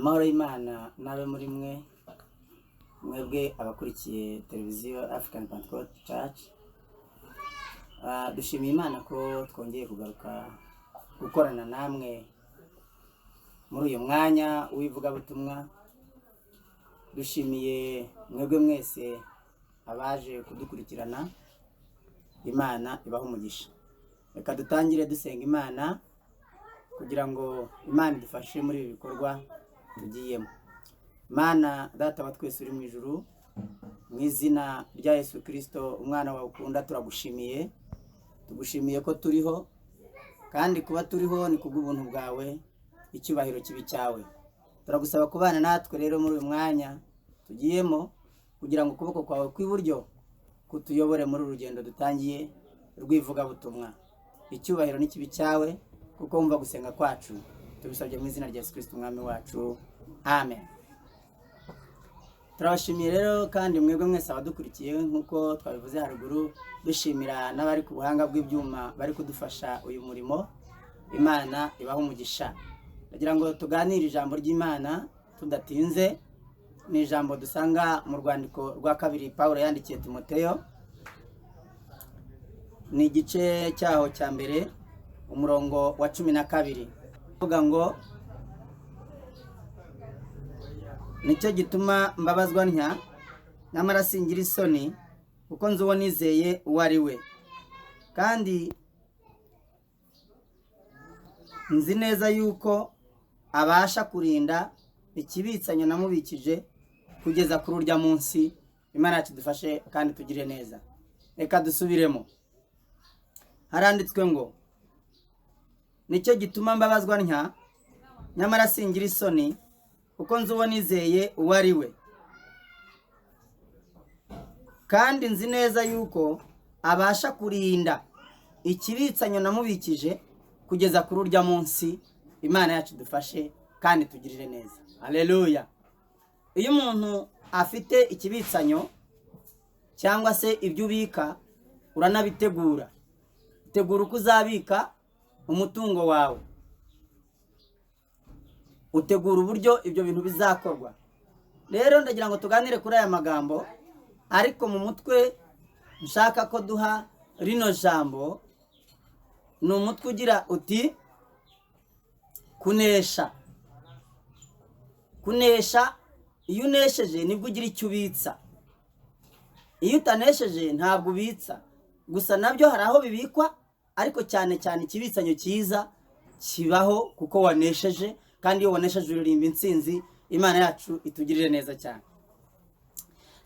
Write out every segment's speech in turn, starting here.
Amahoro y'Imana nabe muri mwebwe abakurikiye televiziyo African Pentecost Church. Dushimiye Imana ko twongeye kugaruka gukorana namwe muri uyu mwanya w'ivugabutumwa. Dushimiye mwebwe mwese abaje kudukurikirana. Imana ibaho umugisha. Reka dutangire dusenga Imana kugira ngo Imana idufashe muri ibi bikorwa tugiyemo. Mana data wa twese uri mu ijuru, mu izina rya Yesu Kristo umwana wawe ukunda, turagushimiye. Tugushimiye ko turiho, kandi kuba turiho ni kubw'ubuntu bwawe, icyubahiro kibi cyawe. Turagusaba kubana natwe rero muri uyu mwanya tugiyemo, kugira ngo ukuboko kwawe kw'iburyo kutuyobore muri urugendo dutangiye rw'ivugabutumwa. Icyubahiro ni kibi cyawe, kuko wumva gusenga kwacu. Tubisabye mu izina rya Yesu Kristo umwami wacu, amen. Turabashimiye rero kandi mwebwe mwese abadukurikiye, nkuko twabivuze haruguru, dushimira n'abari ku buhanga bw'ibyuma bari kudufasha uyu murimo. Imana ibaho umugisha. Ndagira ngo tuganire ijambo ry'Imana tudatinze. Ni ijambo dusanga mu rwandiko rwa kabiri Paulo yandikiye Timoteyo, ni igice cyaho cya mbere, umurongo wa 12. Uvuga ngo, nicyo gituma mbabazwa ntya, nyamara singira isoni, kuko nzi uwo nizeye uwo ari we. Kandi nzi neza yuko abasha kurinda ikibitsanyo namubikije kugeza kuri urya munsi. Imana yacu dufashe kandi tugire neza. Reka dusubiremo. Haranditswe ngo, nicyo gituma mbabazwa ntya, nyamara singira isoni, kuko nzi uwo nizeye uwo ari we. Kandi nzi neza yuko abasha kurinda ikibitsanyo namubikije kugeza kuri urya munsi. Imana yacu dufashe kandi tugirire neza. Haleluya. Iyo umuntu afite ikibitsanyo cyangwa se ibyo ubika, uranabitegura. Tegura uko uzabika umutungo wawe, utegura uburyo ibyo bintu bizakorwa. Rero ndagira ngo tuganire kuri aya magambo, ariko mu mutwe nshaka ko duha rino jambo ni umutwe ugira uti kunesha. Kunesha, iyo unesheje nibwo ugira icyo ubitsa. Iyo utanesheje ntabwo ubitsa. Gusa nabyo hari aho bibikwa, ariko cyane cyane ikibitsanyo cyiza kibaho kuko wanesheje, kandi iyo wanesheje uririmba intsinzi. Imana yacu itugirire neza cyane.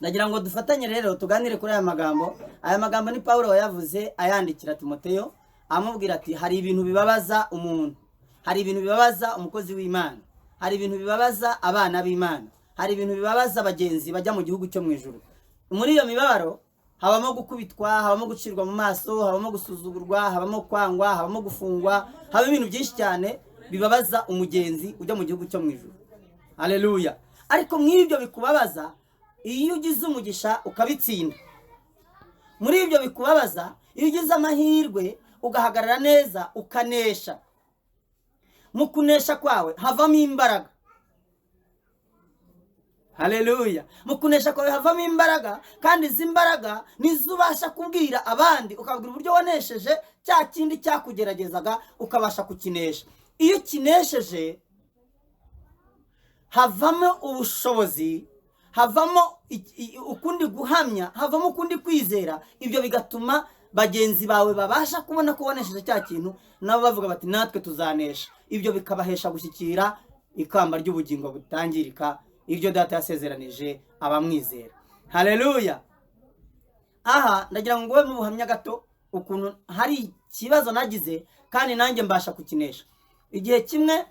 Ndagira ngo dufatanye rero tuganire kuri aya magambo. Aya magambo ni Paulo yavuze ayandikira Timoteyo, amubwira ati hari ibintu bibabaza umuntu, hari ibintu bibabaza umukozi w'Imana, hari ibintu bibabaza abana b'Imana, hari ibintu bibabaza abagenzi bajya mu gihugu cyo mu ijuru. Muri iyo mibabaro habamo gukubitwa, habamo gucirwa mu maso, habamo gusuzugurwa, habamo kwangwa, habamo gufungwa, haba ibintu byinshi cyane bibabaza umugenzi ujya mu gihugu cyo mu ijuru. Haleluya. Ariko mw'ibyo bikubabaza, iyo ugize umugisha ukabitsinda, muri ibyo bikubabaza, iyo ugize amahirwe ugahagarara neza ukanesha, mu kunesha kwawe havamo imbaraga. Haleluya. Mu kunesha kwawe havamo imbaraga, kandi izi mbaraga nizo ubasha kubwira abandi, ukabwira uburyo wanesheje cya kindi cyakugeragezaga, ukabasha kukinesha. Iyo ukinesheje havamo ubushobozi, havamo ukundi guhamya, havamo ukundi kwizera. Ibyo bigatuma bagenzi bawe babasha kubona ko wanesheje cya kintu, nabo bavuga bati natwe tuzanesha. Ibyo bikabahesha gushyikira ikamba ry'ubugingo butangirika, iryo Data yasezeranije abamwizera. Haleluya. Aha ndagira ngo ngowe mu buhamya gato ukuntu hari ikibazo nagize kandi nanjye mbasha kukinesha. Igihe kimwe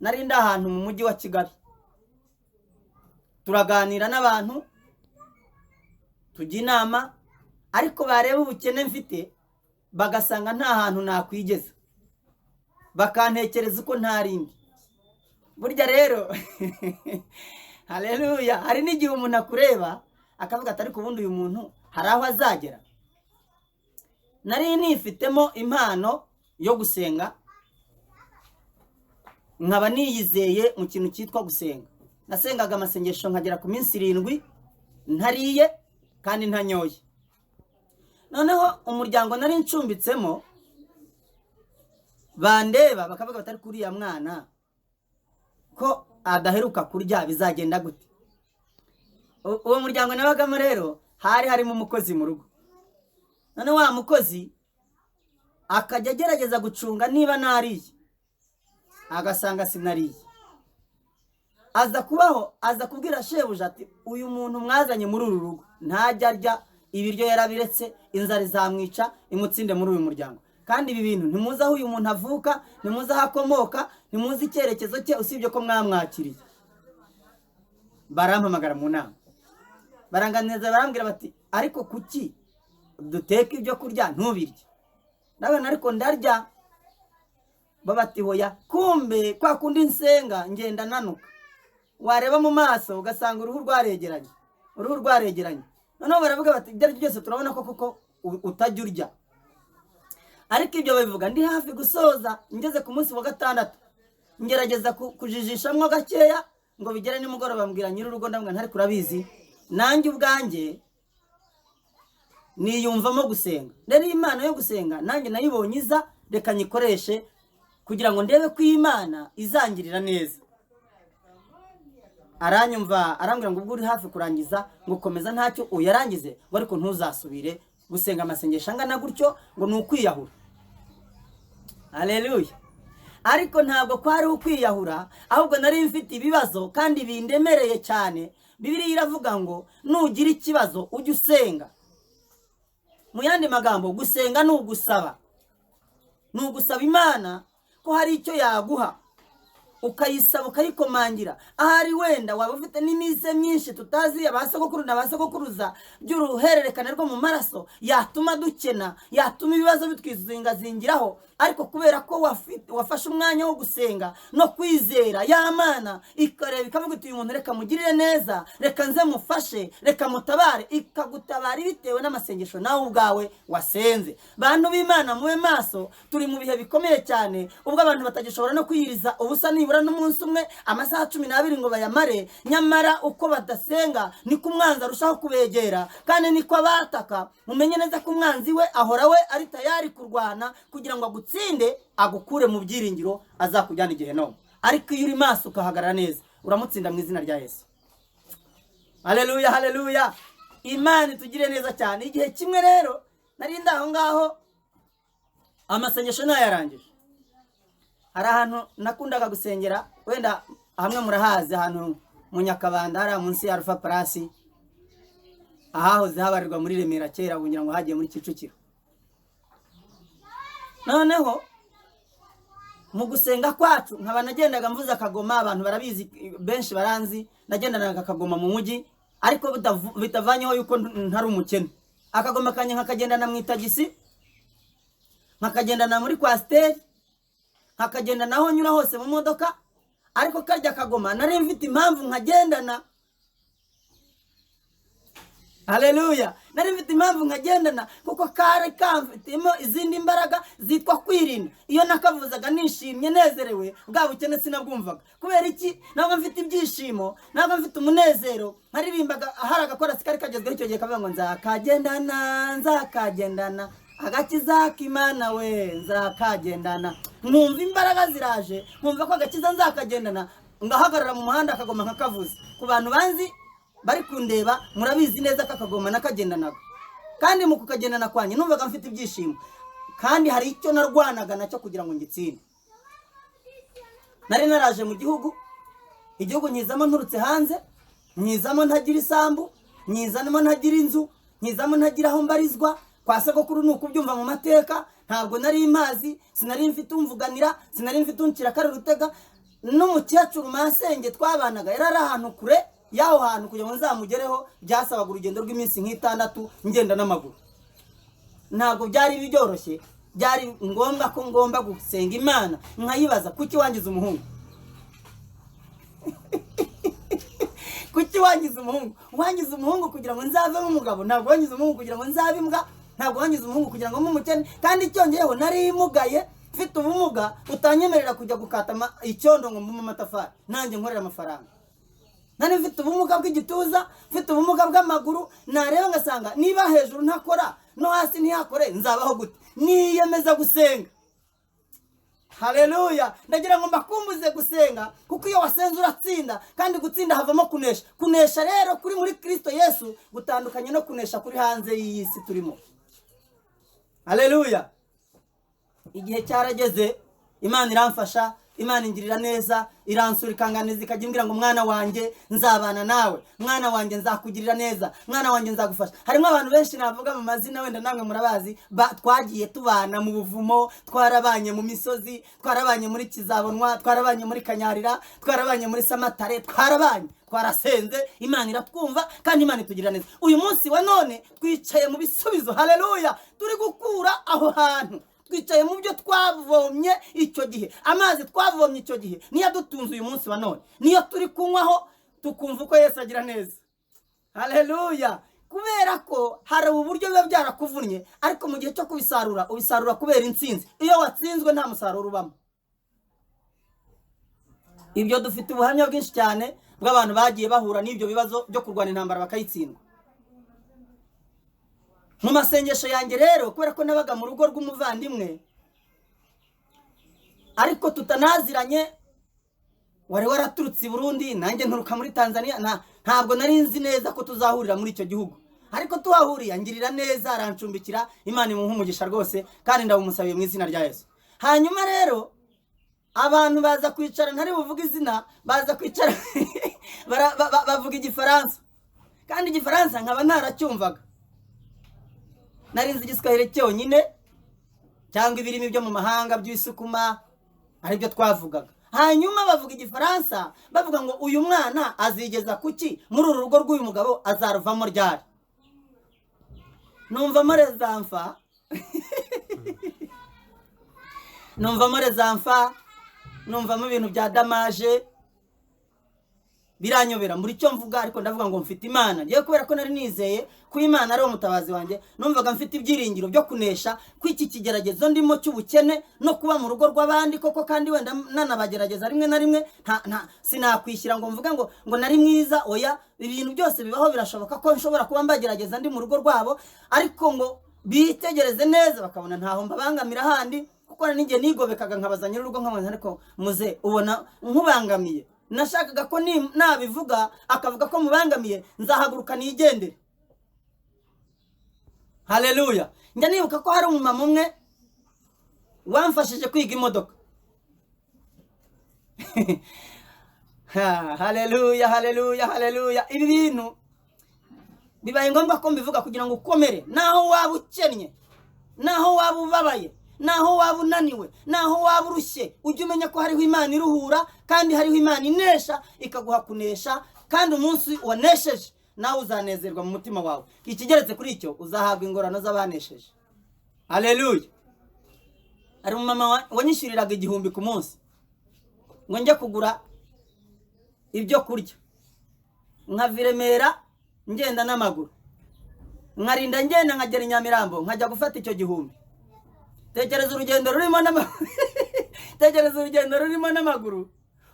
nari ndi ahantu mu mujyi wa Kigali, turaganira n'abantu, tujya inama, ariko bareba ubukene mfite bagasanga nta hantu nakwigeza, bakantekereza uko ntarindi. Burya rero haleluya, hari n'igihe umuntu akureba akavuga ati ariko ubundi uyu muntu hari aho azagera. Nari nifitemo impano yo gusenga, nkaba niyizeye mu kintu cyitwa gusenga. Nasengaga amasengesho nkagera ku minsi 7 ntariye kandi ntanyoye. Noneho umuryango nari ncumbitsemo bandeba bakavuga batari kuri ya mwana ko adaheruka kurya bizagenda gute. Uwo muryango nabagamo rero hari harimo umukozi mu rugo. None wa mukozi akajya agerageza gucunga niba nariye, agasanga sinariye. Aza kubwira shebuja ati uyu muntu mwazanye muri uru rugo ntajya arya ibiryo yarabiretse, inzara izamwica imutsinde muri uyu muryango. Kandi ibi bintu ntimuzi aho uyu muntu avuka, ntimuzi aho akomoka, ntimuzi icyerekezo cye usibye ko mwamwakiriye. Barampamagara mu nama, baranganiriza barambwira bati ariko kuki duteka ibyo kurya ntubirye? Nawe ariko ndarya. Babati hoya, kumbe kwa kundi nsenga ngenda nanuka. Wareba mu maso ugasanga uruhu rwaregeranye. Noneho baravuga bati ibyo byose turabona ko kuko utajya urya. Ariko ibyo babivuga ndi hafi gusoza, ngeze ku munsi wa 6 ngerageza kujijishamwe gakeya ngo bigere nimugoroba bambwira nyiri urugo ndamwe ntari kurabizi nanjye ubwanjye niyumvamo gusenga. Rero Imana yo gusenga nanjye nayibonye iza, reka nyikoreshe kugira ngo ndebe ko Imana izangirira neza. Aranyumva arambwira ngo ubwo uri hafi kurangiza ngo komeza ntacyo uyarangize, ngo ariko ntuzasubire gusenga amasengesho angana gutyo ngo ni ukwiyahura. Haleluya. Ariko ntabwo kwari ukwiyahura, ahubwo nari mfite ibibazo kandi bindemereye cyane. Bibiliya iravuga ngo nugira ikibazo ujye usenga. Mu yandi magambo gusenga ni ugusaba. Ni ugusaba Imana ko hari icyo yaguha, ukayisaba ukayikomangira. Ahari wenda waba ufite n'imize myinshi tutazi abasogokuru n'abasogokuruza by'uruhererekane rwo mu maraso yatuma dukena, yatuma ibibazo bitwizingazingiraho. Ariko kubera ko wafashe umwanya wo gusenga no kwizera ya Mana ikareba ikavuga uti uyu muntu reka mugirire neza, reka nze mufashe, reka mutabare, ikagutabara bitewe n'amasengesho nawe ubwawe wasenze. Bantu b'Imana mube maso, turi mu bihe bikomeye cyane ubwo abantu batagishobora no kwiyiriza ubusa nibura n'umunsi umwe amasaha 12 ngo bayamare. Nyamara uko badasenga niko umwanzi arushaho kubegera, kandi niko abataka. Mumenye neza ko umwanzi we ahora we ari tayari kurwana kugira ngo agutsinde, agukure mu byiringiro, azakujyana igihe no. Ariko iyo uri maso ukahagarara neza uramutsinda mu izina rya Yesu. Haleluya, haleluya. Imana tugire neza cyane. Igihe kimwe rero nari ndaho ngaho amasengesho nayarangije. Hari ahantu nakundaga gusengera, wenda hamwe murahazi, ahantu mu Nyakabanda hari munsi ya Alpha Plus, ahahoze habarirwa muri Remera kera kugira ngo hagiye muri Kicukiro. Noneho mu gusenga kwacu nkaba nagendaga mvuza akagoma, abantu barabizi benshi baranzi, nagendanaga akagoma mu mujyi ariko bitavanyeho yuko ntari umukene. Akagoma kanye nkakagendana mu itagisi, nkakagendana muri Coaster, nkakagenda naho nyura hose mu modoka. Ariko karya kagoma nari mfite impamvu nkagendana. Haleluya. Nari mfite impamvu nkagendana kuko kare kamfitemo izindi mbaraga zitwa kwirinda. Iyo nakavuzaga nishimye nezerewe bwa bukene sinabwumvaga. Kubera iki? Ntabwo mfite ibyishimo, ntabwo mfite umunezero. Haririmbaga hari agakora sikari kagezweho icyo gihe kavuga ngo nzakagendana agakiza k'Imana we nzakagendana. Nkumva imbaraga ziraje, nkumva ko agakiza nzakagendana, ngahagarara mu muhanda akagoma nkakavuza. Ku bantu banzi bari kundeba murabizi neza kakagoma nakagendanaga, kandi mu kukagendana kwanye numvaga mfite ibyishimo, kandi hari icyo narwanaga nacyo kugira ngo ngitsinde. Nari naraje mu igihugu nyizamo nturutse hanze, nyizamo ntagira isambu, nyizamo ntagira inzu, nyizamo ntagira aho mbarizwa. Kwa sogokuru nuko byumva mu mateka, ntabwo nari imazi, sinari mfite umvuganira, sinari mfite unkira kare rutega. N'umukecuru masenge twabanaga yarari ahantu kure yaho hantu kugira ngo nzamugereho byasabaga urugendo rw'iminsi nk'itandatu ngenda n'amaguru. Ntabwo byari byoroshye, byari ngombwa ko ngomba gusenga Imana nkayibaza kuki wangize umuhungu. Kuki wangize umuhungu? Wangize umuhungu kugira ngo nzavemo umugabo, ntabwo wangize umuhungu kugira ngo nzabe imbwa, ntabwo wangize umuhungu kugira ngo mumukene. Kandi cyongeyeho nari imugaye, mfite ubumuga utanyemerera kujya gukata icyondo ngo mbume amatafari nanjye nkorera amafaranga. Nari mfite ubumuga bw'igituza, mfite ubumuga bw'amaguru, nareba ngasanga niba hejuru ntakora no hasi ntiyakore nzabaho gute? Niyemeza gusenga. Haleluya. Ndagira ngo mbakumbuze gusenga, kuko iyo wasenze uratsinda, kandi gutsinda havamo kunesha. Kunesha rero kuri muri Kristo Yesu gutandukanye no kunesha kuri hanze y'isi turimo. Haleluya. Igihe cyarageze, Imana iramfasha, Imana ingirira neza, iransura ikanganiza ikajya imbwira ngo mwana wanjye nzabana nawe, mwana wanjye nzakugirira neza, mwana wanjye nzagufasha. Harimo abantu benshi navuga mu mazina wenda namwe murabazi, twagiye tubana mu buvumo, twarabanye mu misozi, twarabanye muri Kizabonwa, twarabanye muri Kanyarira, twarabanye muri Samatare, twarasenze, Imana iratwumva kandi Imana itugirira neza. Uyu munsi wa none twicaye mu bisubizo. Haleluya. Turi gukura aho hantu. Twicaye mu byo twavomye icyo gihe. Amazi twavomye icyo gihe niyo dutunze uyu munsi wa none, niyo turi kunywaho tukumva uko Yesu agira neza. Haleluya. Kubera ko hari uburyo biba byarakuvunnye, ariko mu gihe cyo kubisarura ubisarura kubera intsinzi. Iyo watsinzwe nta musaruro ubamo. Ibyo dufite ubuhamya bwinshi cyane bw'abantu bagiye bahura n'ibyo bibazo byo kurwana intambara bakayitsindwa. Mu masengesho yanjye rero, kubera ko nabaga mu rugo rw'umuvandimwe ariko tutanaziranye, wari waraturutse i Burundi, nanjye nturuka muri Tanzania, ntabwo nari nzi neza ko tuzahurira muri icyo gihugu, ariko tuhahuriye angirira neza, arancumbikira. Imana imuha umugisha rwose, kandi ndabumusabiye mu izina rya Yesu. Hanyuma rero abantu baza kwicara, ntari buvuga izina, baza kwicara bavuga igifaransa, kandi igifaransa nkaba ntaracyumvaga. Nari nzi igiswahili cyonyine cyangwa ibirimi byo mu mahanga by'isukuma aribyo twavugaga. Hanyuma bavuga igifaransa bavuga ngo uyu mwana azigeza kuki muri uru rugo rw'uyu mugabo, azaruvamo ryari? Numvamo rezamfa numvamo rezamfa, numvamo ibintu bya damaje, biranyobera muri cyo mvuga, ariko ndavuga ngo mfite Imana. Ngiye kubera ko nari nizeye ko Imana ari umutabazi wanjye, numvaga mfite ibyiringiro byo kunesha kw'iki kigeragezo ndimo cy'ubukene no kuba mu rugo rw'abandi koko, kandi wenda nanabagerageza rimwe na rimwe. Sinakwishyira ngo mvuga ngo nari mwiza, oya, ibintu byose bibaho, birashoboka ko nshobora kuba mbagerageza ndi mu rugo rwabo, ariko ngo bitegereze neza bakabona ntaho mbabangamira handi, kuko n'igihe nigobekaga nkabaza nyir'urugo nkamubaza, ariko muze ubona nkubangamiye. Nashakaga ko nabivuga akavuga ko mubangamiye, nzahaguruka nigendere. Haleluya. Njya nibuka ko hari umumama umwe wamfashije kwiga imodoka. Haleluya, haleluya, haleluya. Ibi bintu bibaye ngombwa ko mbivuga kugira ngo ukomere, naho waba ukennye, naho waba ubabaye, naho waba unaniwe, naho waba urushye, ujye umenya ko hariho Imana iruhura, kandi hariho Imana inesha ikaguha kunesha, kandi umunsi wanesheje nawe uzanezerwa mu mutima wawe. Ikigeretse kuri icyo, uzahabwa ingorano z'abanesheje. Haleluya. Hari umumama wanyishyuriraga 1000 ku munsi ngo njye kugura ibyo kurya, nkava i Remera ngenda n'amaguru, nkarinda ngenda nkagera i Nyamirambo, nkajya gufata icyo 1000. Tekereza urugendo rurimo n'amaguru,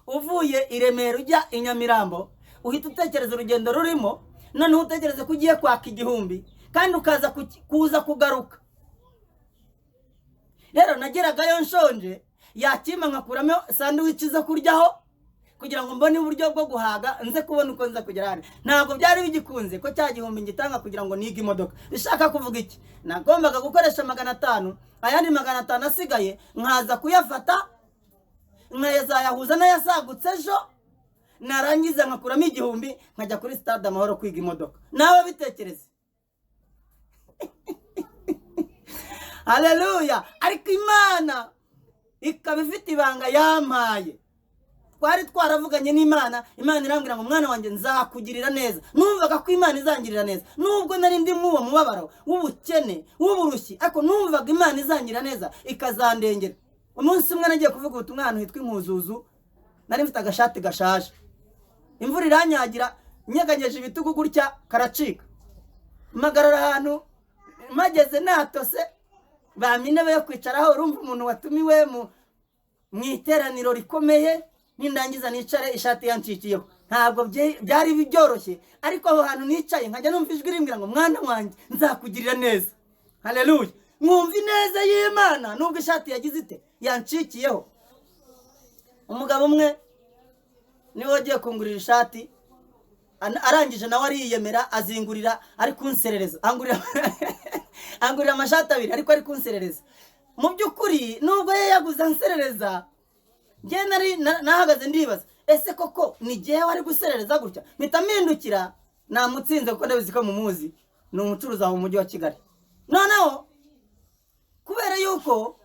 uvuye i Remera ujya i Nyamirambo, uhita utekereza urugendo rurimo, noneho utekereze ko ugiye kwaka 1000, kandi ukaza kuza kugaruka. Rero nageragayo nshonje, yakima nkakuramo sandwich zo kuryaho kugira ngo mbone uburyo bwo guhaga, nze kubona uko nza kugera hano. Ntabwo byari bigikunze ko cya 1000 ngitanga kugira ngo nige imodoka. Bishaka kuvuga iki? Nagombaga gukoresha 500, ayandi 500 asigaye nkaza kuyafata, nkayazayahuza n'ayasagutse ejo, narangiza nkakuramo 1000 nkajya kuri stade Amahoro kwiga imodoka. Nawe bitekereze. Haleluya. Ariko Imana ikaba ifite ibanga yampaye. Twari twaravuganye n'Imana, Imana irambwira ngo mwana wanjye nzakugirira neza. Numvaga ko Imana izangirira neza, nubwo nari ndi mu mubabaro w'ubukene w'uburushyi, ariko numvaga Imana izangirira neza ikazandengera. Umunsi umwe nagiye kuvuga ubutumwa ahantu hitwa Inkuzuzu, nari mfite agashati gashaje, imvura iranyagira, nyeganyeje ibitugu gutya karacika, magarara ahantu mageze natose, bampa intebe yo kwicaraho. Urumva umuntu watumiwe mu iteraniro rikomeye, nindangiza nicare ishati yancikiyeho. Ntabwo byari byoroshye, ariko aho hantu nicaye nkajya numva ijwi rimbwira ngo mwana wanjye nzakugirira neza. Haleluya. Mwumva ineza y'Imana nubwo ishati yagize ite yancikiyeho. Umugabo umwe niwe wagiye kungurira ishati, arangije nawe ariyemera azingurira, ari kunserereza, angurira amashati abiri ariko ari kunserereza. Mu by'ukuri nubwo yaguze anserereza, njye nahagaze ndibaza, ese koko ni jyewe wari guserereza gutya? Mpita mpindukira, namutsinze kuko ndabizi ko mumuzi, ni umucuruzi aho mu mujyi wa Kigali. Noneho kubera yuko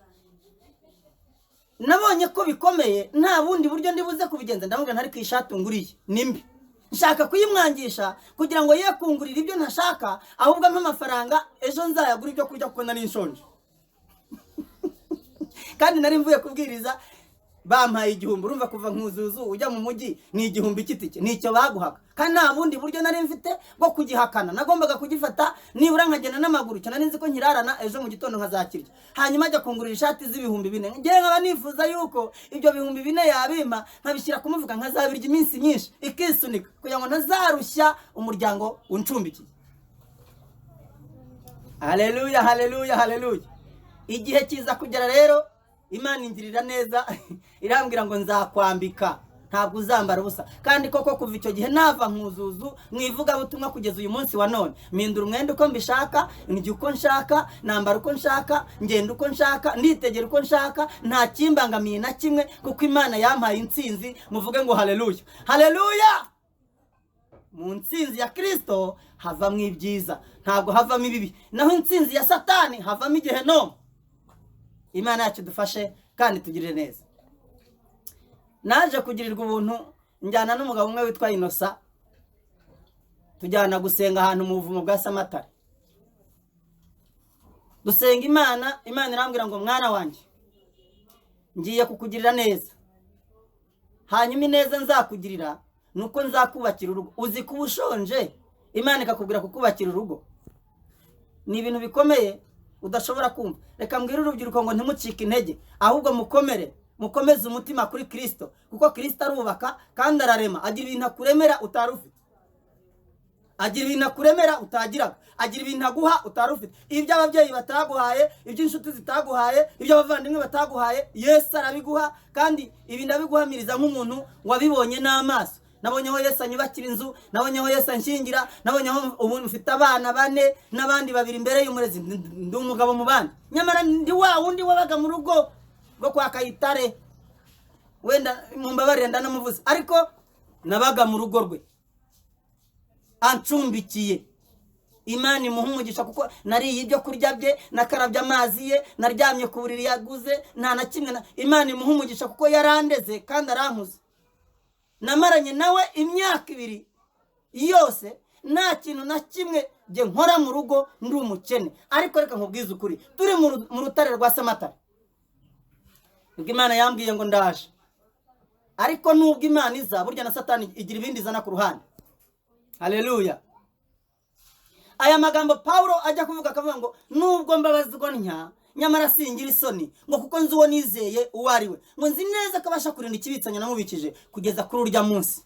nabonye ko bikomeye, nta bundi buryo ndibuze kubigenza, ndamubwira ntari ku ishati unguriye nimbi, nshaka kuyimwangisha kugira ngo ye kungurira ibyo ntashaka, ahubwo ampa amafaranga ejo nzayagura ibyo kurya kuko nari nshonje. Kandi nari mvuye kubwiriza, bampaye 1000. Urumva kuva nkuzuzu ujya mu mujyi ni 1000 kitike, nicyo baguhaga. Kandi nta bundi buryo nari mfite bwo kugihakana, nagombaga kugifata nibura nkagenda n'amaguru, cyane nzi ko nkirarana ejo mu gitondo nkazakirya. Hanyuma ajya kungurira ishati z'4,000. Ngiye nkaba nifuza yuko ibyo 4,000 yabima nkabishyira kumuvuga, nkazabirya iminsi myinshi ikisunika kugira ngo ntazarushya umuryango uncumbikiye. Haleluya, haleluya, haleluya. Igihe kiza kugera rero, Imana ingirira neza, irambwira ngo nzakwambika, ntabwo uzambara ubusa. Kandi koko kuva icyo gihe nava nkuzuzu mwivuga butumwa kugeza uyu munsi wa none, mpindura umwenda uko mbishaka, ndya uko nshaka, nambara uko nshaka, ngenda uko nshaka, nditegera uko nshaka, nta kimbangamiye na kimwe, kuko Imana yampaye intsinzi. Muvuge ngo haleluya, haleluya. Mu ntsinzi ya Kristo havamo ibyiza, ntabwo havamo ibibi. Naho intsinzi ya Satani havamo igehenomu. Imana yacu dufashe kandi tugirire neza. Naje kugirirwa ubuntu, njyana n'umugabo umwe witwa Inosa, tujyana gusenga ahantu mu buvumo bwa Samatare. Dusenga Imana, Imana irambwira ngo mwana wanjye ngiye kukugirira neza. Hanyuma ineza nzakugirira nuko nzakubakira urugo. Uzi kuba ushonje, Imana ikakubwira kukubakira urugo. Ni ibintu bikomeye udashobora kumva. Reka mbwira urubyiruko ngo ntimucike intege, ahubwo mukomeze umutima kuri Kristo, kuko Kristo arubaka kandi ararema. Agira ibintu akuremera utari ufite, agira ibintu akuremera utagiraga, agira ibintu aguha utari ufite. Ibyo ababyeyi bataguhaye, ibyo inshuti zitaguhaye, ibyo abavandimwe bataguhaye, Yesu arabiguha. Kandi ibi ndabiguhamiriza nk'umuntu wabibonye n'amaso. Nabonye aho Yesu anyubakira inzu, nabonye aho Yesu anshingira, nabonye aho ubu mfite abana 4 n'abandi 2 imbere y'umurezi. Ndi umugabo mu bandi, nyamara ndi wa wundi wabaga mu rugo rwo kwa Kayitare. Wenda mumbabarire ndanamuvuze, ariko nabaga mu rugo rwe ancumbikiye. Imana imuha umugisha, kuko nariye ibyo kurya bye, nakarabye amazi ye, naryamye ku buriri yaguze, nta na kimwe. Imana imuha umugisha kuko yarandeze kandi arankuze. Namaranye nawe imyaka 2 yose, nta kintu na kimwe je nkora mu rugo, ndi umukene. Ariko reka nkubwize ukuri, turi mu rutare rwa Samatare, ubwo Imana yambwiye ngo ndaje. Ariko nubwo Imana iza, burya na Satani igira ibindi izana ku ruhande. Haleluya. Aya magambo Paulo ajya kuvuga, akavuga ngo nubwo mbabazwa ntya, nyamara singira isoni, ngo kuko nzi uwo nizeye uwo ari we, ngo nzi neza ko abasha kurinda ikibitsanyo namubikije kugeza kuri urya munsi.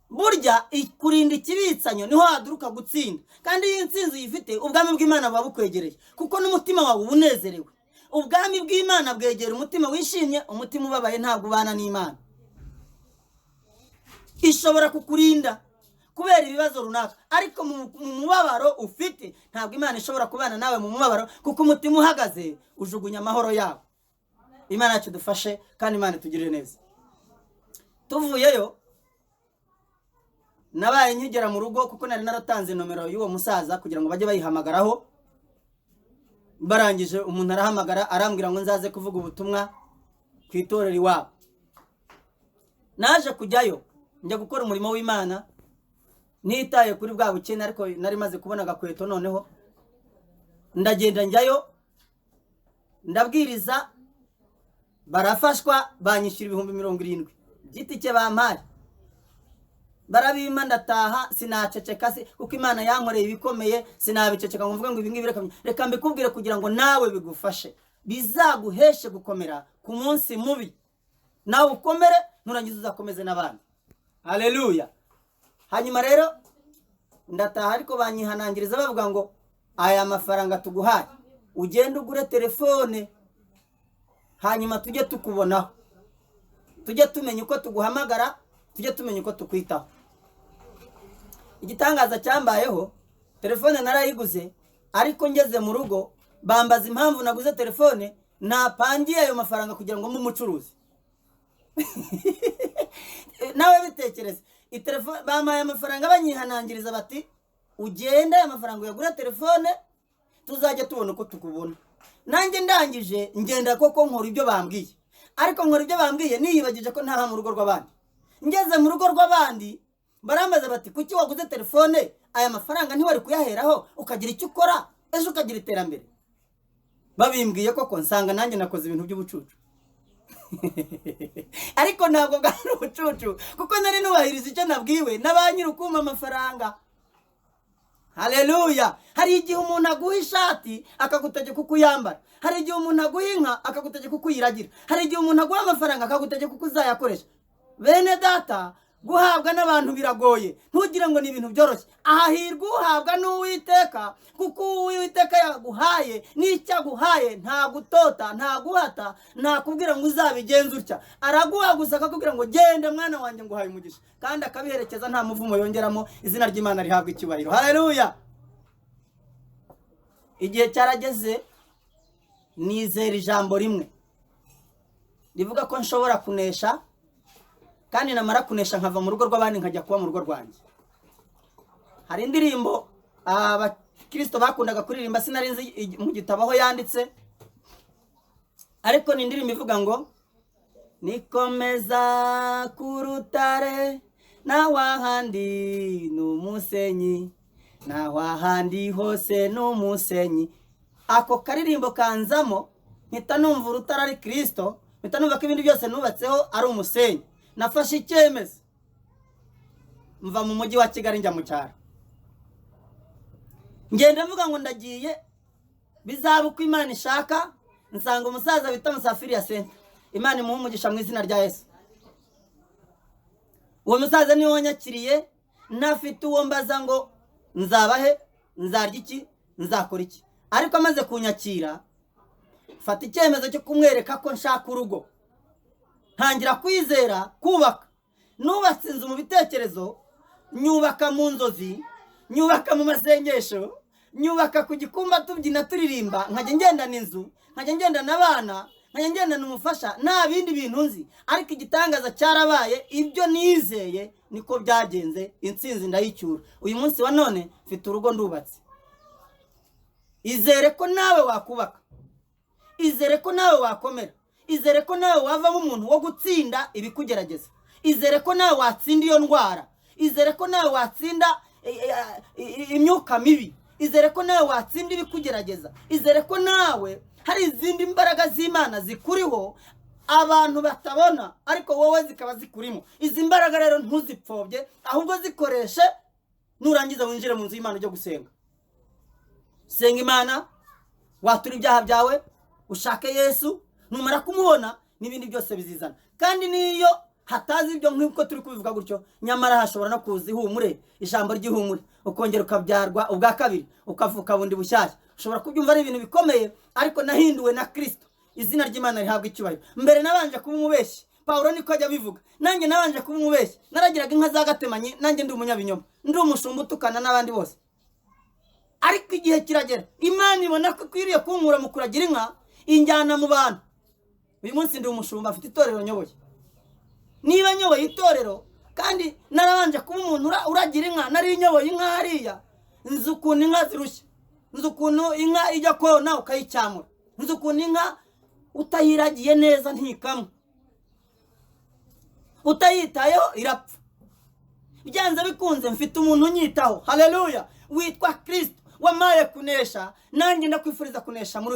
Burya kurinda ikibitsanyo niho haduruka gutsinda. Kandi iyi ntsinzi uyifite, ubwami bw'Imana buba bukwegereye, kuko n'umutima wawe ubunezerewe. Ubwami bw'Imana bwegera umutima wishimye, umutima ubabaye ntabwo ubana n'Imana. Ishobora kukurinda kubera ibibazo runaka, ariko mu mubabaro ufite ntabwo Imana ishobora kubana nawe mu mubabaro, kuko umutima uhagaze ujugunya amahoro yawe. Imana yacu dufashe kandi Imana tugirire neza. Tuvuyeyo nabaye nkigera mu rugo, kuko nari naratanze nomero y'uwo musaza kugira ngo bajye bayihamagaraho. Barangije umuntu arahamagara arambwira ngo nzaze kuvuga ubutumwa ku itorero iwabo. Naje kujyayo njya gukora umurimo w'Imana, nitaye kuri bwa bukene, ariko nari maze kubona agakweto. Noneho ndagenda njyayo, ndabwiriza, barafashwa, banyishyura 70,000 giti cye bampaye. barabima ndataha sinaceceka kuko Imana yankoreye ibikomeye sinabiceceka ngo mvuge ngo ibi ngibi reka mbikubwire kugira ngo nawe bigufashe bizaguheshe gukomera ku munsi mubi nawe ukomere nurangiza uzakomeze n'abandi. Haleluya. Hanyuma rero ndataha ariko banyihanangiriza bavuga ngo aya mafaranga tuguhaye ugende ugure telefone hanyuma tujye tukubonaho, tujye tumenya uko tuguhamagara, tujye tumenya uko tukwitaho. Igitangaza cyambayeho, telefone narayiguze ariko ngeze mu rugo bambaza impamvu naguze telefone, napangiye ayo mafaranga kugira ngo mumucuruzi. Nawe bitekereze, telefone bamaye amafaranga banyihanangiriza bati ugenda ayo mafaranga uyagura telefone tuzajya tubona uko tukubona. Nanjye ndangije ngenda koko nkora ibyo bambwiye, ariko nkora ibyo bambwiye niyibagije ko ntaha mu rugo rw'abandi. Ngeze mu rugo rw'abandi barambaza bati kuki waguze telefone, aya mafaranga ntiwari kuyaheraho ukagira icyo ukora ejo ukagira iterambere. Babimbwiye koko nsanga nanjye nakoze ibintu by'ubucucu. Ariko ntabwo bwari ubucucu kuko nari nubahiriza icyo nabwiwe n'abanyiri ukuma amafaranga. Haleluya. Hari igihe umuntu aguha ishati akagutegeka uko uyambara, hari igihe umuntu aguha inka akagutegeka uko uyiragira, hari igihe umuntu aguha amafaranga akagutegeka uko uzayakoresha. Bene data, guhabwa n'abantu biragoye, ntugire ngo ni ibintu byoroshye. Ahahirwa uhabwa n'Uwiteka, kuko Uwiteka yaguhaye n'icyo aguhaye nta gutota, nta guhata, nta kubwira ngo uzabigenza utya. Araguha gusa akakubwira ngo gende mwana wanjye nguhaye umugisha, kandi akabiherekeza nta muvumo yongeramo. Izina ry'Imana rihabwa icyubahiro. Haleluya. Igihe cyarageze nizera ijambo rimwe rivuga ko nshobora kunesha, kandi namara kunesha nkava mu rugo rw'abandi nkajya kuba mu rugo rwanjye. Hari indirimbo abakristo bakundaga kuririmba, sinari nzi mu gitabo aho yanditse, ariko ni indirimbo ivuga ngo nikomeza ku rutare naho ahandi n'umusenyi, naho ahandi hose n'umusenyi. Ako karirimbo kanzamo mpita numva urutare ari Kristo, mpita numva ko ibindi byose nubatseho ari umusenyi. Nafashe icyemezo mva mu mujyi wa Kigali njya mu cyaro, ngenda mvuga ngo ndagiye bizaba uko Imana ishaka. Nsanga umusaza bita Musafiri ya Senta, Imana imuhe umugisha mu izina rya Yesu. Uwo musaza niwe wanyakiriye, ntafite uwo mbaza ngo nzabahe, nzarya iki, nzakora iki. Ariko amaze kunyakira fata icyemezo cyo kumwereka ko nshaka urugo, ntangira kwizera kubaka. Nubatse inzu mu bitekerezo, nyubaka mu nzozi, nyubaka mu masengesho, nyubaka ku gikumba tubyina turirimba, nkajya ngendana inzu, nkajya ngendana abana, nkajya ngendana umufasha, nta bindi bintu nzi. Ariko igitangaza cyarabaye, ibyo nizeye niko byagenze, intsinzi ndayicyura. Uyu munsi wa none mfite urugo ndubatse. Izere ko nawe wakubaka, izere ko nawe wakomera, izere ko nawe wavamo umuntu wo gutsinda ibikugerageza, izere ko nawe watsinda iyo ndwara, izere ko nawe watsinda imyuka mibi, izere ko nawe watsinda ibikugerageza, izere ko nawe hari izindi mbaraga z'Imana zikuriho abantu batabona ariko wowe zikaba zikurimo. Izi mbaraga rero ntuzipfobye, ahubwo zikoreshe. Nurangiza winjire mu nzu y'Imana ujye gusenga. Senga Imana, watura ibyaha byawe, ushake Yesu, numara kumubona n'ibindi byose bizizana. Kandi niyo hatazi ibyo nk'uko turi kubivuga gutyo, nyamara hashobora no kuza ihumure, ijambo ry'ihumure, ukongera ukabyarwa ubwa kabiri, ukavuka bundi bushyashya. Ushobora kubyumva ari ibintu bikomeye, ariko nahinduwe na Kristo. Izina ry'Imana rihabwa icyubahiro. Mbere nabanje kuba umubeshyi, Pawulo niko ajya bivuga. Nanjye nabanje kuba umubeshyi, naragiraga inka za gatemanyi, nanjye ndi umunyabinyoma, ndi umushumba utukana n'abandi bose. Ariko igihe kiragera, Imana ibona ko ikwiriye kunkura mu kuragira inka, injyana mu bantu. Uyu munsi ndi umushumba, afite itorero nyoboye. Niba nyoboye itorero kandi narabanje kuba umuntu uragira inka, nari nyoboye inka hariya, nzi ukuntu inka zirushya, nzi ukuntu inka ijya kona ukayicyamura, nzi ukuntu inka utayiragiye neza ntikamwe, utayitayeho irapfa. Byanze bikunze mfite umuntu unyitaho. Haleluya. Witwa Kristo. wamaye kunesha, nanjye ndakwifuriza kunesha muri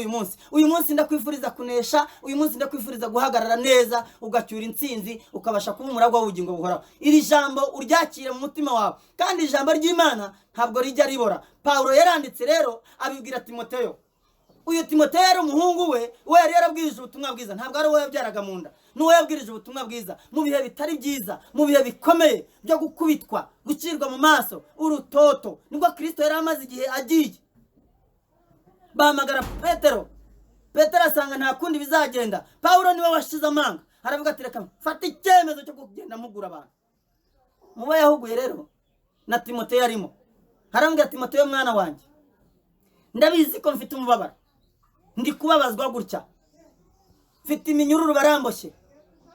uyu munsi ndakwifuriza kunesha, uyu munsi ndakwifuriza guhagarara neza ugacyura intsinzi ukabasha kuba umuragwa w'ubugingo buhoraho. Iri jambo uryakire mu mutima wawe, kandi ijambo ry'Imana ntabwo rijya ribora. Pawulo yaranditse rero abibwira Timoteyo. Uyu Timoteyo yari umuhungu we yari yarabwirije ubutumwa bwiza, ntabwo ari we yabyaraga mu nda, n'uwo yabwirije ubutumwa bwiza mu bihe bitari byiza, mu bihe bikomeye byo gukubitwa, gucirwa mu maso, urutoto. Nibwo Kristo yari amaze igihe agiye. Bahamagara Petero asanga nta kundi bizagenda. Pawulo niwe washize amanga, aravuga ati reka fata icyemezo cyo kugenda mugura abantu. Mubo yahuguye rero na Timoteyo arimo. Harambwira Timoteyo, mwana wanjye, ndabizi ko mfite umubabaro, ndi kubabazwa gutya, mfite iminyururu baramboshye,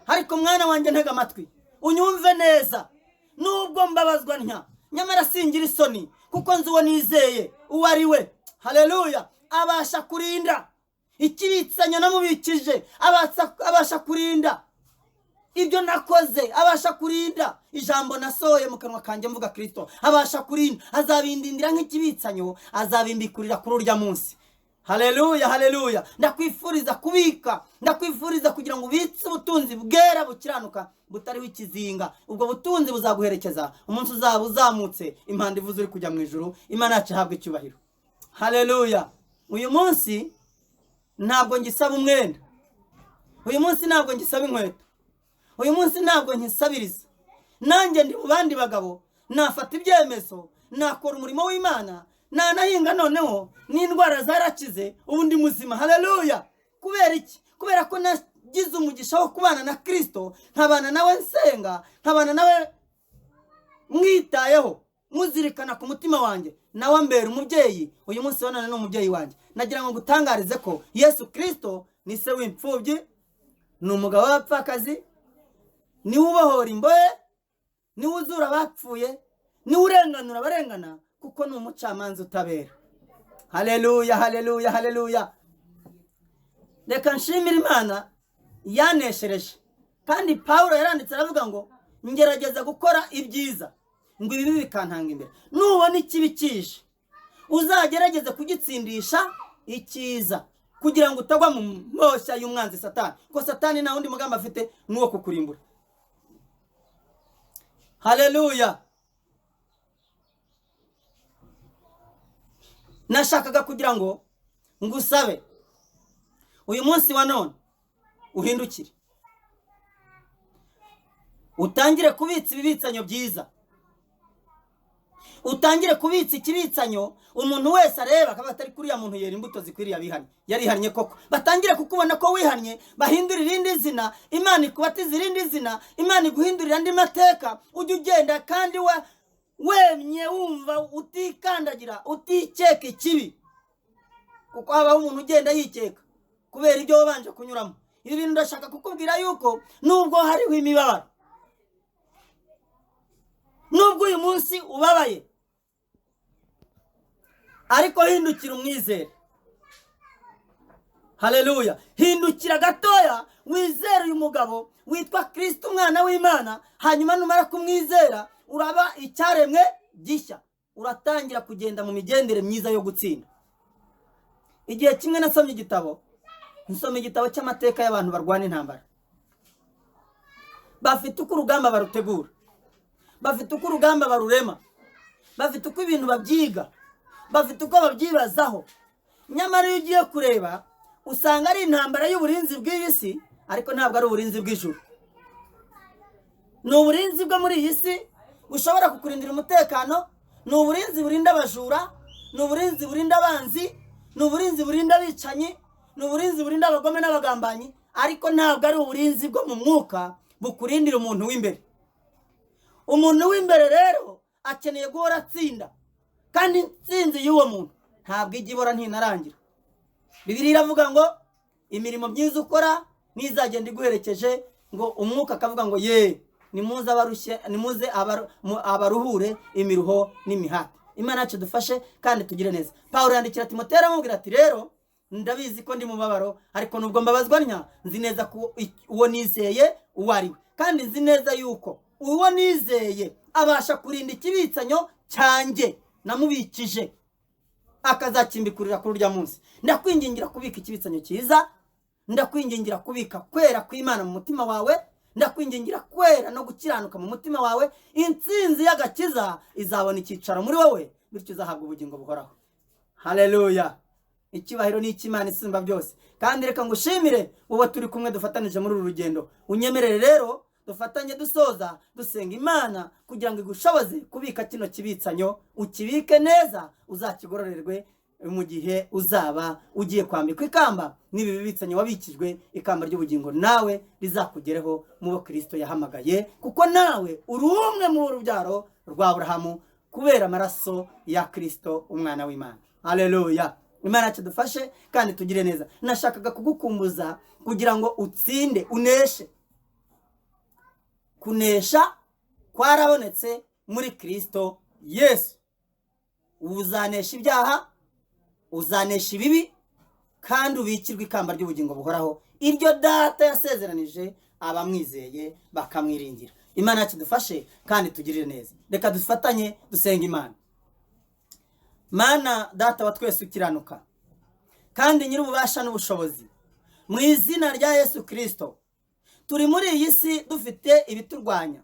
ariko mwana wanjye ntega amatwi unyumve neza. Nubwo mbabazwa ntya, nyamara singira isoni, kuko nzi uwo nizeye uwo ari we. Haleluya! Abasha kurinda ikibitsanyo namubikije, abasha kurinda ibyo nakoze, abasha kurinda ijambo nasohoye mu kanwa kanjye mvuga Kristo, abasha kurinda, azabindindira nk'ikibitsanyo, azabimbikurira kuri urya munsi. Haleluya, haleluya! Ndakwifuriza kubika, ndakwifuriza kugira ngo ubitse ubutunzi bwera bukiranuka butariho ikizinga. Ubwo butunzi buzaguherekeza umunsi uzaba uzamutse impanda ivuze uri kujya mu ijuru. Imana yacu ihabwe icyubahiro. Haleluya! Uyu munsi ntabwo ngisaba umwenda, uyu munsi ntabwo ngisaba inkweto, uyu munsi ntabwo nkisabiriza. Nanjye ndi mu bandi bagabo, nafata ibyemezo, nakora umurimo w'Imana, nanahinga, noneho n'indwara zarakize, ubu ndi muzima. Haleluya! Kubera iki? Kubera ko nagize umugisha wo kubana na Kristo, nkabana nawe nsenga, nkabana nawe mwitayeho, muzirikana ku mutima wanjye, nawe ambera umubyeyi. Uyu munsi wanana n'umubyeyi wanjye. Nagira ngo gutangarize ko Yesu Kristo ni se w'imfubyi, ni umugabo w'abapfakazi, niwe ubohora imbohe, niwe uzura abapfuye, niwe urenganura abarengana, kuko ni umucamanza utabera. Haleluya, haleluya, haleluya! Reka nshimire Imana yaneshereje. Kandi Pawulo yaranditse aravuga ngo ngerageza gukora ibyiza, ngo ibi bikantanga imbere. Nubona ikibi kije, uzagerageze kugitsindisha icyiza, kugira ngo utagwa mu moshya y'umwanzi Satani, ko Satani nta wundi mugambi afite nuwo kukurimbura. Haleluya! Nashakaga kugira ngo ngusabe uyu munsi wa none uhindukire, utangire kubitsa ibibitsanyo byiza, utangire kubitsa ikibitsanyo umuntu wese areba akaba atari kuriya muntu yera imbuto zikwiriye abihanye. Yarihanye koko, batangire kukubona ko wihanye, bahindura irindi zina, Imana ikubatiza irindi zina, Imana iguhindurira andi mateka. Ujye ugenda kandi wemye wumva utikandagira, utikeka ikibi, kuko habaho umuntu ugenda yikeka kubera ibyo wabanje kunyuramo. Ibi bintu ndashaka kukubwira yuko nubwo hariho imibabaro, nubwo uyu munsi ubabaye, ariko hindukira umwizere. Haleluya! Hindukira gatoya wizere uyu mugabo witwa Kristo, umwana w'Imana. Hanyuma numara kumwizera, uraba icyaremwe gishya, uratangira kugenda mu migendere myiza yo gutsinda. Igihe kimwe nasomye igitabo, cy'amateka y'abantu barwana intambara. Bafite uko urugamba barutegura, bafite uko urugamba barurema, bafite uko ibintu babyiga, bafite uko babyibazaho. Nyamara iyo ugiye kureba, usanga ari intambara y'uburinzi bw'iyi si, ariko ntabwo ari uburinzi bw'ijuru. Ni uburinzi bwo muri iyi si bushobora kukurindira umutekano, ni uburinzi burinda abajura, ni uburinzi burinda abanzi, ni uburinzi burinda abicanyi, ni uburinzi burinda abagome n'abagambanyi, ariko ntabwo ari uburinzi bwo mu mwuka bukurindira umuntu w'imbere. Umuntu w'imbere rero akeneye guhora atsinda, kandi intsinzi y'uwo muntu ntabwo ijya ibora ntinarangira. Bibiliya iravuga ngo imirimo myiza ukora nizagenda iguherekeje, ngo umwuka akavuga ngo ye nimuze abarushye, nimuze abaruhure imiruho n'imihati. Imana yacu dufashe kandi tugire neza. Pawulo yandikira Timoteyo aramubwira ati rero ndabizi ko ndi mu mabaro, ariko nubwo mbabazwa ntya, nzi neza ko uwo nizeye uwo ari we, kandi nzi neza yuko uwo nizeye abasha kurinda ikibitsanyo cyanjye namubikije. akazakimbikurira kuri urya munsi. Ndakwingingira kubika ikibitsanyo cyiza, ndakwingingira kubika kwera kw'Imana mu mutima wawe, ndakwingingira kwera no gukiranuka mu mutima wawe. Intsinzi y'agakiza izabona icyicaro muri wowe, bityo uzahabwa ubugingo buhoraho. Haleluya! Icyubahiro ni icy'Imana isumba byose. Kandi reka ngushimire wowe turi kumwe dufatanije muri uru rugendo. Unyemerere rero dufatanye dusoza dusenga Imana kugira ngo igushoboze kubika kino kibitsanyo, ukibike neza, uzakigororerwe mu gihe uzaba ugiye kwambikwa ikamba n'ibi bibitsanyo wabikijwe, ikamba ry'ubugingo nawe rizakugereho mu bo Kristo yahamagaye, kuko nawe uri umwe mu rubyaro rwa Aburahamu kubera amaraso ya Kristo umwana w'Imana. Haleluya! Imana yacu dufashe kandi tugire neza. Nashakaga kugukumbuza kugira ngo utsinde, uneshe. Kunesha kwarabonetse muri Kristo Yesu. Uzanesha ibyaha, uzanesha ibibi, kandi ubikirwa ikamba ry'ubugingo buhoraho, iryo Data yasezeranije abamwizeye bakamwiringira. Imana yacu dufashe kandi tugirire neza. Reka dufatanye dusenga Imana. Mana Data wa twese ukiranuka kandi nyir'ububasha n'ubushobozi, mu izina rya Yesu Kristo, turi muri iyi si dufite ibiturwanya,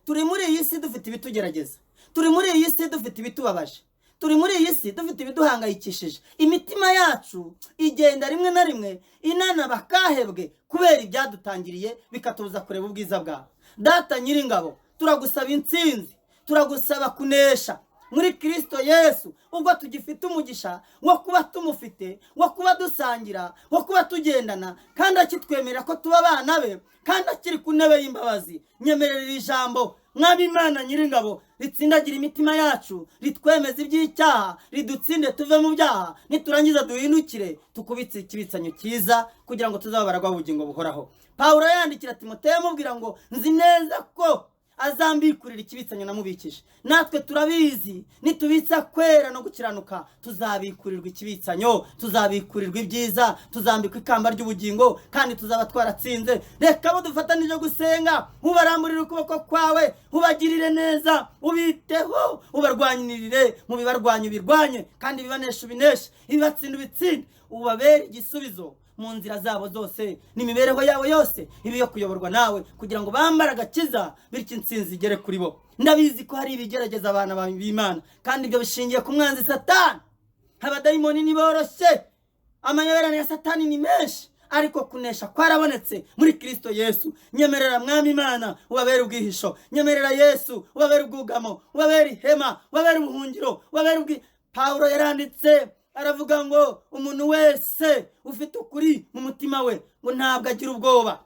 turi muri iyi si dufite ibitugerageza, turi muri iyi si dufite ibitubabaje, turi muri iyi si dufite ibiduhangayikishije. Imitima yacu igenda rimwe na rimwe inana bakahebwe kubera ibyadutangiriye bikatubuza kureba ubwiza bwawe. Data nyir'ingabo, turagusaba intsinzi, turagusaba kunesha muri Kristo Yesu, ubwo tugifite umugisha wo kuba tumufite, wo kuba dusangira, wo kuba tugendana, kandi akitwemerera ko tuba abana be, kandi akiri ku ntebe y'imbabazi. Nyemerera ijambo Mwami Imana nyir'ingabo ritsindagira imitima yacu, ritwemeza iby'icyaha, ridutsinde tuve mu byaha, niturangiza duhindukire tukubitse ikibitsanyo cyiza kugira ngo tuzabaragwa ubugingo buhoraho. Pawulo yandikira Timoteyo amubwira ngo nzi neza ko azambikurira ikibitsanyo namubikije. Natwe turabizi, nitubitsa kwera no gukiranuka tuzabikurirwa ikibitsanyo, tuzabikurirwa ibyiza, tuzambikwa ikamba ry'ubugingo, kandi tuzaba twaratsinze. Reka abo dufatanije gusenga ubaramburire ukuboko kwawe, ubagirire neza, ubiteho, ubarwanirire mu bibarwanya ubirwanye, kandi bibanesha ubineshe, ibibatsinda ubitsinde, ubabere igisubizo mu nzira zabo zose n'imibereho yabo yose ibi yo kuyoborwa nawe, kugira ngo bambare agakiza, bityo intsinzi igere kuri bo. Ndabizi ko hari ibigerageza abana b'Imana, kandi ibyo bishingiye ku mwanzi Satani. Abadayimoni ni boroshye, amayoberane ya Satani ni menshi, ariko kunesha kwarabonetse muri Kristo Yesu. Nyemerera Mwami Imana ubabere ubwihisho, nyemerera Yesu ubabere ubwugamo, ubabere ihema, ubabere ubuhungiro, ubabere Pawulo yaranditse aravuga ngo umuntu wese ufite ukuri mu mutima we ngo ntabwo agira ubwoba.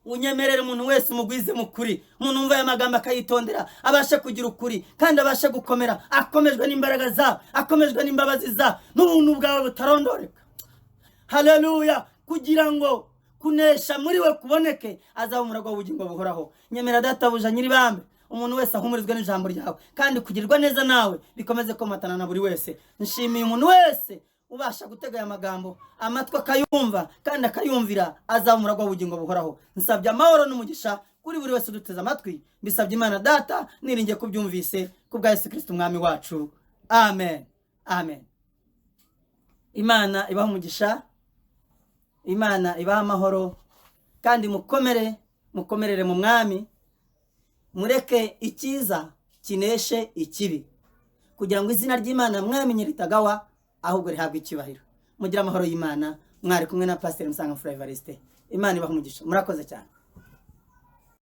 Unyemerere umuntu wese umugwize mu kuri, umuntu umva aya magambo akayitondera, abashe kugira ukuri kandi abashe gukomera, akomejwe n'imbaraga zawe, akomejwe n'imbabazi zawe, n'ubuntu bwawe butarondoreka. Haleluya! Kugira ngo kunesha muri we kuboneke, azaba umuragwa w'ubugingo buhoraho. Nyemera Databuja nyir'ibambe umuntu wese ahumurizwa n'ijambo ryawe, kandi kugirirwa neza nawe bikomeze komatana na buri wese. Nshimiye umuntu wese ubasha gutega aya magambo, amatwi akayumva kandi akayumvira, azaba umuragwa w'ubugingo buhoraho. Nsabye amahoro n'umugisha kuri buri wese uduteze amatwi, mbisabye Imana Data niringiye kubyumvise, kubwa Yesu Kristo umwami wacu. Amen. Amen. Imana ibaha umugisha, Imana ibaha amahoro, kandi mukomerere mu mwami, mureke icyiza kineshe ikibi, kugira ngo izina ry'Imana mwamenye ritagawa, ahubwo rihabwe icyubahiro. Mugira amahoro y'Imana. Mwari kumwe na Pastor Musanga Evariste. Imana ibaha umugisha. Murakoze cyane.